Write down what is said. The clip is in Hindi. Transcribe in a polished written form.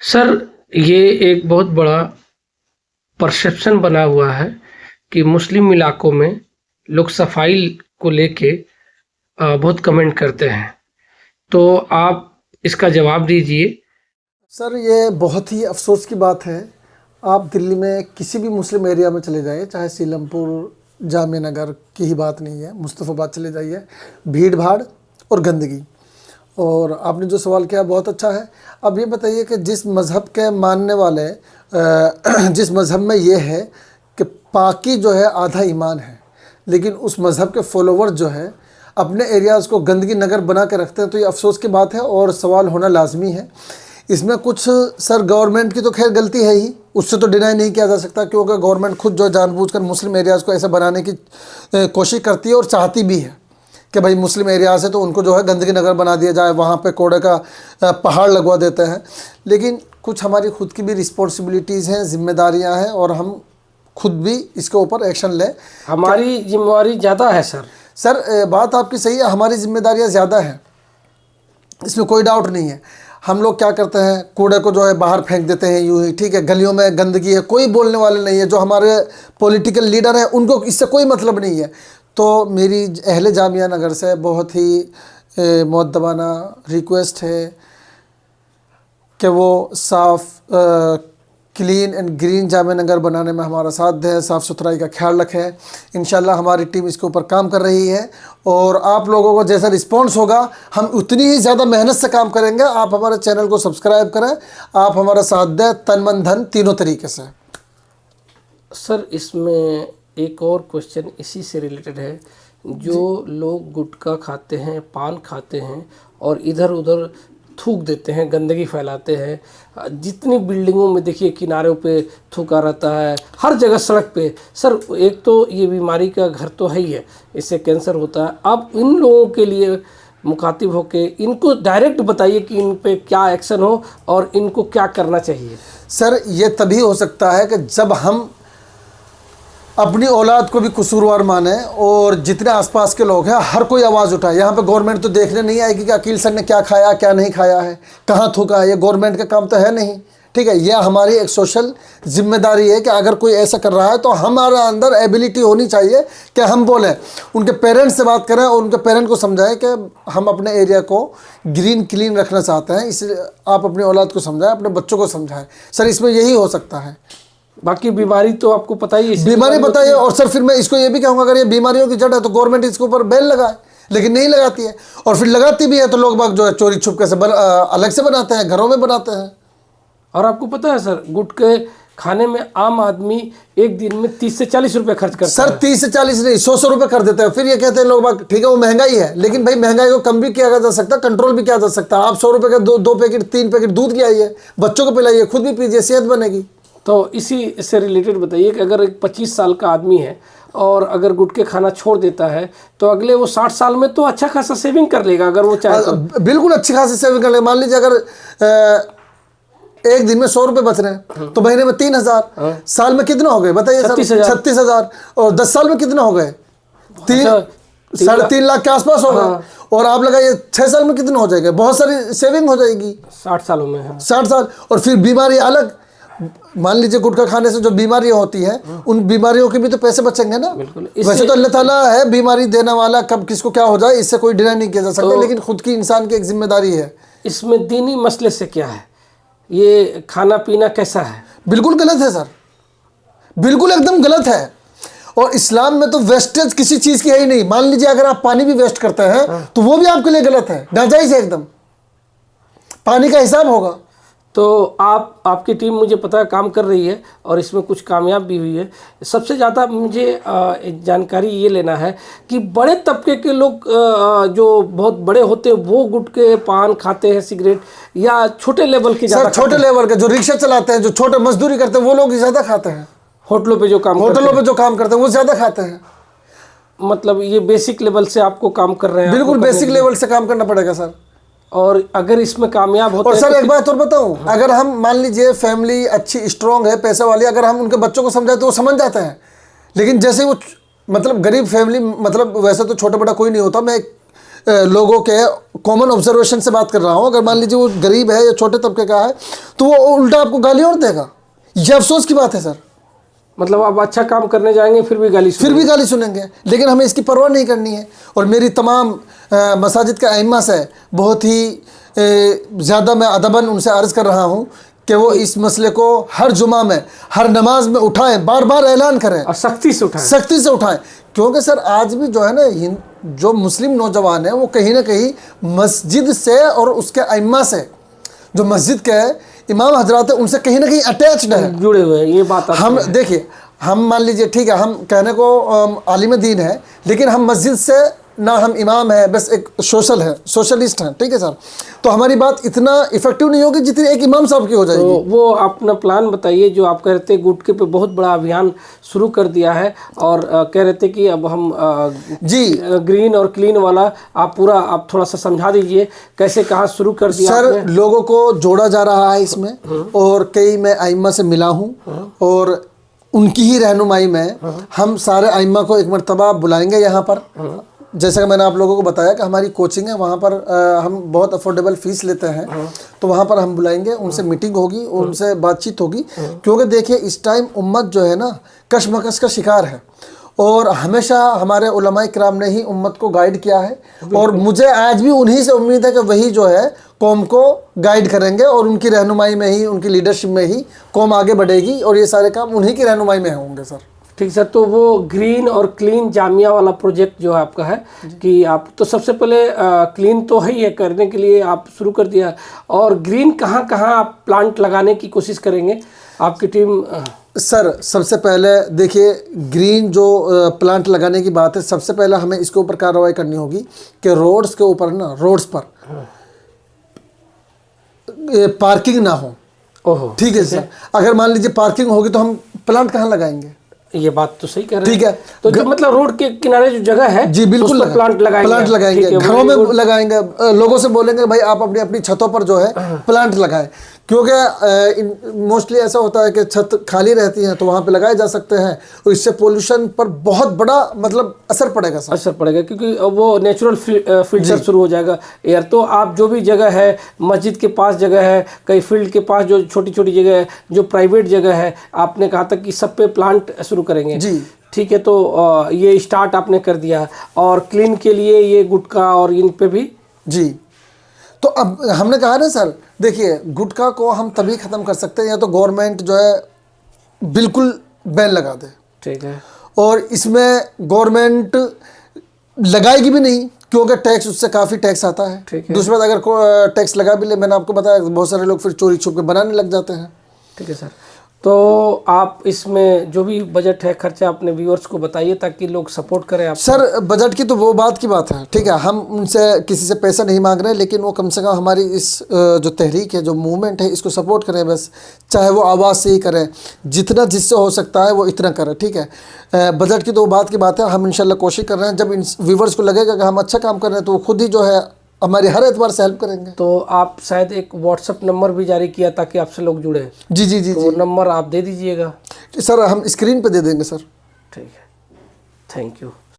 सर, ये एक बहुत बड़ा परसेप्शन बना हुआ है कि मुस्लिम इलाकों में लोग सफाई को लेके बहुत कमेंट करते हैं। तो आप इसका जवाब दीजिए। सर, ये बहुत ही अफसोस की बात है। आप दिल्ली में किसी भी मुस्लिम एरिया में चले जाइए, चाहे सीलमपुर, जामिया नगर की ही बात नहीं है, मुस्तफ़ाबाद चले जाइए, भीड़ भाड़ और गंदगी। और आपने जो सवाल किया बहुत अच्छा है। अब ये बताइए कि जिस मज़हब के मानने वाले जिस मज़हब में ये है कि पाकी जो है आधा ईमान है, लेकिन उस मज़हब के फॉलोवर्स जो है अपने एरियाज़ को गंदगी नगर बना के रखते हैं, तो ये अफसोस की बात है और सवाल होना लाजमी है। इसमें कुछ सर गवर्नमेंट की तो खैर गलती है ही, उससे तो डिनाई नहीं किया जा सकता, क्योंकि गवर्नमेंट खुद जो जानबूझकर मुस्लिम एरियाज़ को ऐसे बनाने की कोशिश करती है और चाहती भी है कि भाई मुस्लिम एरियाज़ है तो उनको जो है गंदगी नगर बना दिया जाए, वहाँ पे कूड़े का पहाड़ लगवा देते हैं। लेकिन कुछ हमारी खुद की भी रिस्पॉन्सिबिलिटीज़ हैं, जिम्मेदारियाँ हैं, और हम खुद भी इसके ऊपर एक्शन लें। हमारी जिम्मेवारी ज़्यादा है सर। सर, बात आपकी सही है, हमारी जिम्मेदारियाँ ज़्यादा हैं, इसमें कोई डाउट नहीं है। हम लोग क्या करते हैं, कूड़े को जो है बाहर फेंक देते हैं यूँ ही, ठीक है, गलियों में गंदगी है, कोई बोलने वाले नहीं है। जो हमारे पॉलिटिकल लीडर हैं उनको इससे कोई मतलब नहीं है। तो मेरी अहले जामिया नगर से बहुत ही मुअद्दबाना रिक्वेस्ट है कि वो साफ़ clean and green Jamia Nagar बनाने में हमारा साथ दें, साफ़ सुथराई का ख्याल रखें। इंशाल्लाह हमारी टीम इसके ऊपर काम कर रही है, और आप लोगों को जैसा रिस्पांस होगा हम उतनी ही ज़्यादा मेहनत से काम करेंगे। आप हमारे चैनल को सब्सक्राइब करें, आप हमारा साथ दें, तन मन धन तीनों तरीके से। सर, इसमें एक और क्वेश्चन इसी से रिलेटेड है। जो लोग गुटखा खाते हैं, पान खाते हैं और इधर उधर थूक देते हैं, गंदगी फैलाते हैं, जितनी बिल्डिंगों में देखिए किनारों पे थूका रहता है, हर जगह सड़क पे। सर, एक तो ये बीमारी का घर तो है ही है, इससे कैंसर होता है। आप इन लोगों के लिए मुखातिब होके इनको डायरेक्ट बताइए कि इन पे क्या एक्शन हो और इनको क्या करना चाहिए। सर, ये तभी हो सकता है कि जब हम अपनी औलाद को भी कसूरवार माने, और जितने आसपास के लोग हैं हर कोई आवाज़ उठाए। यहाँ पे गवर्नमेंट तो देखने नहीं आएगी कि अकील सर ने क्या खाया क्या नहीं खाया है, कहाँ थूका है, ये गवर्नमेंट का काम तो है नहीं, ठीक है। यह हमारी एक सोशल जिम्मेदारी है कि अगर कोई ऐसा कर रहा है तो हमारे अंदर एबिलिटी होनी चाहिए कि हम बोलें, उनके पेरेंट्स से बात करें और उनके पेरेंट को समझाएं कि हम अपने एरिया को ग्रीन क्लीन रखना चाहते हैं। इसलिए आप अपनी औलाद को समझाएं, अपने बच्चों को समझाएं। सर, इसमें यही हो सकता है। बाकी बीमारी तो आपको पता ही है, बीमारी बताइए। और सर, फिर मैं इसको ये भी कहूँगा, अगर ये बीमारियों की जड़ है तो गवर्नमेंट इसके ऊपर बैन लगाए, लेकिन नहीं लगाती है। और फिर लगाती भी है तो लोग बाग जो है चोरी छुपके से अलग से बनाते हैं, घरों में बनाते हैं। और आपको पता है सर, गुटखे खाने में आम आदमी एक दिन में 30 से 40 रुपए खर्च करता सर, है। 30 से 40 नहीं, 100 रुपए कर देते हैं। फिर ये कहते हैं लोग बाग, ठीक है वो महंगाई है, लेकिन भाई महंगाई को कम भी किया जा सकता है, कंट्रोल भी किया जा सकता है। आप 100 रुपए के दो पैकेट 3 पैकेट दूध ले आइए, बच्चों को पिलाइए, खुद भी पीजिए, सेहत बनेगी। तो इसी से रिलेटेड बताइए कि अगर एक 25 साल का आदमी है और अगर गुटखे खाना छोड़ देता है तो अगले वो 60 साल में तो अच्छा खासा सेविंग कर लेगा, अगर वो चाहे तो। बिल्कुल अच्छी खासी सेविंग कर लेगा। मान लीजिए अगर एक दिन में 100 रुपए बच रहे हैं तो महीने में 3000, साल में कितना हो गए बताइए सर? 36,000। और 10 साल में कितना हो गए? 3.5 लाख के आसपास हो गए। और आप लगाइए 6 साल में कितना हो जाएगा? बहुत सारी सेविंग हो जाएगी 60 सालों में। 60 साल। और फिर बीमारी अलग, मान लीजिए गुटखा खाने से जो बीमारियां होती हैं उन बीमारियों के भी तो पैसे बचेंगे ना। वैसे तो अल्लाह ताला है बीमारी देने वाला, कब किसको क्या हो जाए इससे कोई डिनाई नहीं किया जा सकता, तो लेकिन खुद की इंसान की एक जिम्मेदारी है। इसमें दीनी मसले से क्या है, ये खाना पीना कैसा है? बिल्कुल गलत है सर, बिल्कुल एकदम गलत है। और इस्लाम में तो वेस्टेज किसी चीज़ की है ही नहीं। मान लीजिए अगर आप पानी भी वेस्ट करते हैं तो वो भी आपके लिए गलत है, नाजायज़ है एकदम। पानी का हिसाब होगा। तो आपकी टीम मुझे पता है काम कर रही है और इसमें कुछ कामयाब भी हुई है। सबसे ज़्यादा मुझे जानकारी ये लेना है कि बड़े तबके के लोग जो बहुत बड़े होते हैं वो गुटखे पान खाते हैं, सिगरेट, या छोटे लेवल के? सर, छोटे लेवल के जो रिक्शा चलाते हैं, जो छोटे मजदूरी करते हैं, वो लोग ज़्यादा खाते हैं। होटलों पे जो काम करते हैं वो ज़्यादा खाते हैं। मतलब ये बेसिक लेवल से आपको काम कर रहे हैं? बिल्कुल बेसिक लेवल से काम करना पड़ेगा सर। और अगर इसमें कामयाब होते हैं, और सर एक बात और बताऊं, अगर हम मान लीजिए फैमिली अच्छी स्ट्रॉन्ग है, पैसे वाली, अगर हम उनके बच्चों को समझाए तो वो समझ जाते हैं। लेकिन जैसे वो मतलब गरीब फैमिली, मतलब वैसे तो छोटा बड़ा कोई नहीं होता, मैं लोगों के कॉमन ऑब्जर्वेशन से बात कर रहा हूँ। अगर मान लीजिए वो गरीब है या छोटे तबके का है तो वो उल्टा आपको गाली और देगा। ये अफसोस की बात है सर। मतलब आप अच्छा काम करने जाएंगे फिर भी गाली सुनेंगे, लेकिन हमें इसकी परवाह नहीं करनी है। और मेरी तमाम मसाजिद के अइम्मा से बहुत ही ज़्यादा मैं अदबन उनसे अर्ज़ कर रहा हूँ कि वो इस मसले को हर जुमा में, हर नमाज में उठाएं, बार बार ऐलान करें और सख्ती से उठाएं। क्योंकि सर आज भी जो है ना, जो मुस्लिम नौजवान है वो कहीं ना कहीं मस्जिद से और उसके अइम्मा से, जो मस्जिद के इमाम हजरात है, उनसे कहीं ना कहीं अटैच्ड है, जुड़े हुए हैं। ये बात हम देखिए, हम मान लीजिए ठीक है, हम कहने को आलिम दीन है, लेकिन हम मस्जिद से ना हम इमाम है, बस एक सोशलिस्ट हैं, ठीक है सर। तो हमारी बात इतना इफेक्टिव नहीं होगी जितनी एक इमाम साहब की हो जाएगी। तो वो अपना प्लान बताइए, जो आप कह रहे थे गुटके पे बहुत बड़ा अभियान शुरू कर दिया है, और कह रहे थे कि अब हम जी ग्रीन और क्लीन वाला आप थोड़ा सा समझा दीजिए कैसे, कहाँ शुरू कर दिया सर आपने? लोगों को जोड़ा जा रहा है इसमें, और कई मैं आइम्मा से मिला हूँ, और उनकी ही रहनुमाई में हम सारे आइम्मा को एक मरतबा बुलाएंगे यहाँ पर। जैसा कि मैंने आप लोगों को बताया कि हमारी कोचिंग है, वहाँ पर हम बहुत अफोर्डेबल फीस लेते हैं, तो वहाँ पर हम बुलाएंगे, उनसे मीटिंग होगी, उनसे बातचीत होगी। क्योंकि देखिए इस टाइम उम्मत जो है ना कशमकश का शिकार है, और हमेशा हमारे उलमाए किराम ने ही उम्मत को गाइड किया है, और मुझे आज भी उन्हीं से उम्मीद है कि वही जो है कौम को गाइड करेंगे, और उनकी रहनुमाई में ही, उनकी लीडरशिप में ही कौम आगे बढ़ेगी, और ये सारे काम उन्हीं की रहनुमाई में होंगे सर। ठीक सर। तो वो ग्रीन और क्लीन जामिया वाला प्रोजेक्ट जो आपका है कि आप तो सबसे पहले क्लीन तो है ही है, करने के लिए आप शुरू कर दिया, और ग्रीन कहाँ कहाँ आप प्लांट लगाने की कोशिश करेंगे आपकी टीम? सर सबसे पहले देखिए, ग्रीन जो प्लांट लगाने की बात है, सबसे पहले हमें इसके ऊपर कार्रवाई करनी होगी कि रोड्स के ऊपर ना, रोड्स पर पार्किंग ना हो। ओहो, ठीक है सर। अगर मान लीजिए पार्किंग होगी तो हम प्लांट कहाँ लगाएंगे? ये बात तो सही कह रहे हैं। ठीक है, तो जो मतलब रोड के किनारे जो जगह है, जी बिल्कुल प्लांट लगाएंगे, घरों में लगाएंगे, लोगों से बोलेंगे भाई आप अपनी अपनी छतों पर जो है प्लांट लगाएं। क्योंकि मोस्टली ऐसा होता है कि छत खाली रहती है, तो वहाँ पे लगाए जा सकते हैं, और इससे पोल्यूशन पर बहुत बड़ा मतलब असर पड़ेगा सर। असर पड़ेगा, क्योंकि वो नेचुरल फिल्टर शुरू हो जाएगा एयर। तो आप जो भी जगह है, मस्जिद के पास जगह है, कई फील्ड के पास जो छोटी छोटी जगह है, जो प्राइवेट जगह है, आपने कहा था कि सब पे प्लांट शुरू करेंगे जी। ठीक है, तो ये स्टार्ट आपने कर दिया, और क्लीन के लिए ये गुटखा और इन पे भी जी। तो अब हमने कहा ना सर, देखिए गुटखा को हम तभी ख़त्म कर सकते हैं या तो गवर्नमेंट जो है बिल्कुल बैन लगा दे, ठीक है, और इसमें गवर्नमेंट लगाएगी भी नहीं, क्योंकि टैक्स, उससे काफ़ी टैक्स आता है। दूसरी बात, अगर टैक्स लगा भी ले, मैंने आपको बताया बहुत सारे लोग फिर चोरी छुप के बनाने लग जाते हैं। ठीक है सर। तो आप इसमें जो भी बजट है, खर्चा अपने व्यूअर्स को बताइए ताकि लोग सपोर्ट करें आप। सर बजट की तो वो बात की बात है, ठीक है, हम उनसे किसी से पैसा नहीं मांग रहे, लेकिन वो कम से कम हमारी इस जो तहरीक है, जो मूवमेंट है, इसको सपोर्ट करें बस। चाहे वो आवाज़ से ही करें, जितना जिससे हो सकता है वो इतना करें, ठीक है। बजट की तो वो बात की बात है, हम इंशाल्लाह कोशिश कर रहे हैं, जब इन व्यूवर्स को लगेगा कि हम अच्छा काम कर रहे हैं तो वो खुद ही जो है हमारे हर एतबार से हेल्प करेंगे। तो आप शायद एक व्हाट्सएप नंबर भी जारी किया ताकि आपसे लोग जुड़े। जी जी जी, तो नंबर आप दे दीजिएगा सर, हम स्क्रीन पे दे देंगे सर। ठीक है, थैंक यू।